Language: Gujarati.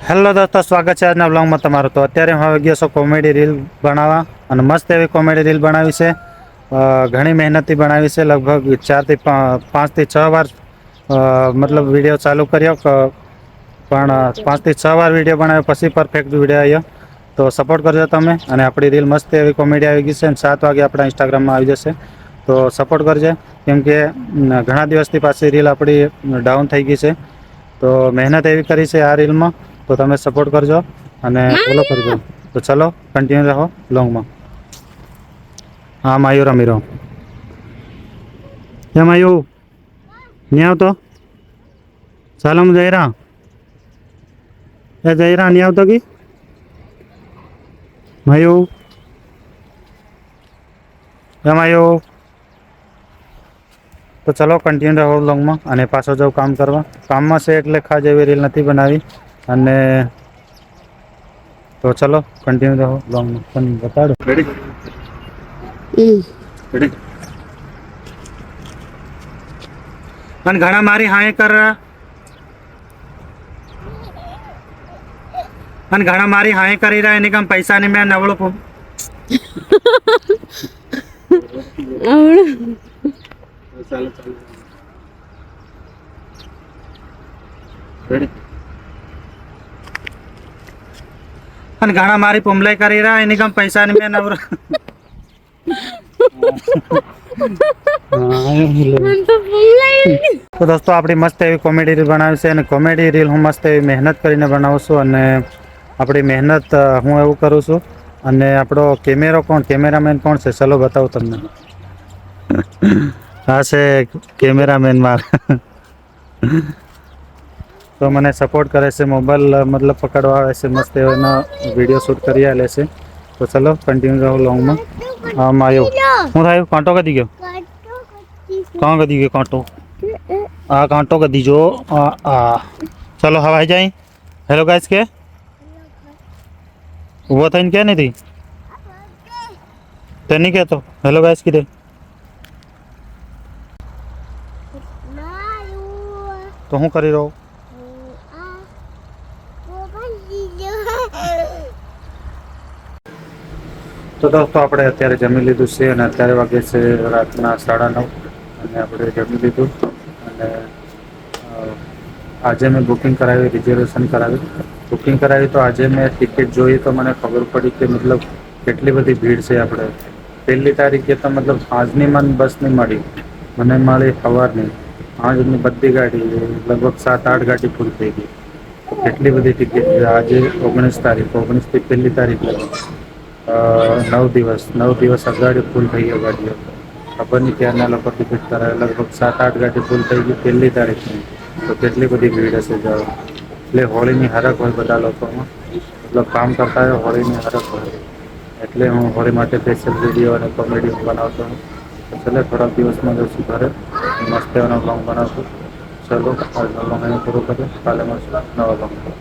હેલો દોસ્તો, સ્વાગત છે આજના બ્લોગમાં તમારું. તો અત્યારે હું આવી ગયો છું કોમેડી રીલ બનાવવા, અને મસ્ત એવી કોમેડી રીલ બનાવી છે. ઘણી મહેનતથી બનાવી છે. લગભગ 4 થી 5 થી 6 વાર મતલબ વિડીયો ચાલુ કર્યો, પણ 5 થી 6 વાર વિડીયો બનાવ્યો પછી પરફેક્ટ વિડીયો આવ્યો. તો સપોર્ટ કરજો તમે. અને આપણી રીલ મસ્ત એવી કોમેડી આવી ગઈ છે, અને 7 વાગે આપણા ઇન્સ્ટાગ્રામમાં આવી જશે. તો સપોર્ટ કરજે, કેમ કે ઘણા દિવસથી પાછી રીલ આપણી ડાઉન થઈ ગઈ છે. તો મહેનત એવી કરી છે આ રીલમાં, તો તમે સપોર્ટ કરજો અને ફોલો કરજો. તો ચલો કન્ટિન્યુ રહો લોંગમાં. હા માયુ રમી રહો. એ માયુ નહીં આવતો? ચાલો હું જઈ રહ્યા. એ જઈ રહ્યા, નહીં આવતો કે માયુ? એ માયુ? તો ચલો કન્ટિન્યુ રહો લોંગમાં, અને પાછો જાઉં કામ કરવા. કામમાં છે એટલે ખાસ એવી રીલ નથી બનાવી. અને તો ચલો કન્ટિન્યુ રહો લોંગમાં. પણ બતાડો રેડી રેડી. પણ ઘણા મારી હાય કર, અને ઘણા મારી હાય કરી રહ્યા, એની કામ પૈસા ની મેં નવળું અને ઘણા મારી પુમલાઈ કરી રહ્યા, એની કામ પૈસા ની મેં નવરો. તો દોસ્તો આપણી મસ્ત એવી કોમેડી રીલ બનાવી છે, અને કોમેડી રીલ હું મસ્ત એવી મહેનત કરીને બનાવું છું. અને આપણી મહેનત હું એવું કરું છું. અને આપણો કેમેરામેન કોણ છે ચલો બતાવું તમને. હા છે કેમેરામેન મારા. તો મને સપોર્ટ કરે છે, મોબાઈલ મતલબ પકડવા આવે છે, મસ્ત એના વિડીયો શૂટ કરી આલે છે. તો ચલો કન્ટિન્યુ રહો લોંગમાં. આમ આવ્યો હું થયું? કાંટો કદી ગયો? કાં કદી ગયો કાંટો? આ કાંટો કદી જો. ચલો હવાઈ જાય. હેલો ગાઈસ કે ઊભો થઈને કે નથી તે નહીં કહેતો હેલો ગાઈસ કીધે. તો હું કરી રહ્યો? તો દોસ્તો આપણે અત્યારે જમી લીધું છે, અને અત્યારે વાગે છે રાતના 9:30. અને આપણે જમી લીધું. અને આજે મેં બુકિંગ કરાવી, રિઝર્વેશન કરાવી. બુકિંગ કરાવી તો આજે મેં ટિકિટ જોઈ તો મને ખબર પડી કે મતલબ કેટલી બધી ભીડ છે. આપણે 1લી તારીખે તો મતલબ આજની મને બસ નહીં મળી, મને મળી સવારની. આજની બધી ગાડી લગભગ 7-8 ગાડી ફૂલ થઈ ગઈ. કેટલી બધી ટિકિટ. આજે 19 તારીખ, 19થી 1લી તારીખ 9 દિવસ અગાડી ફૂલ થઈ ગયો ગાડીઓ. ખબર નહીં ક્યારના લોકો ટિકિટ કરાવે. લગભગ 7-8 ગાડી ફૂલ થઈ ગઈ 1લી તારીખની. તો કેટલી બધી ભીડ હશે જાઓ. એટલે હોળીની હરખ હોય બધા લોકોમાં, મતલબ કામ કરતા હોય હોળીની હરખ હોય. એટલે હું હોળી માટે સ્પેશિયલ વિડીયો અને કોમેડી બનાવતો હું. તો છેલ્લે થોડાક દિવસમાં જઈશું ઘરે, મસ્ત એનો બ્લોગ બનાવશું. ચલો આજનો બ્લોગ અહીં પૂરો કરીએ. કાલે મળશું નવા બ્લોગમાં.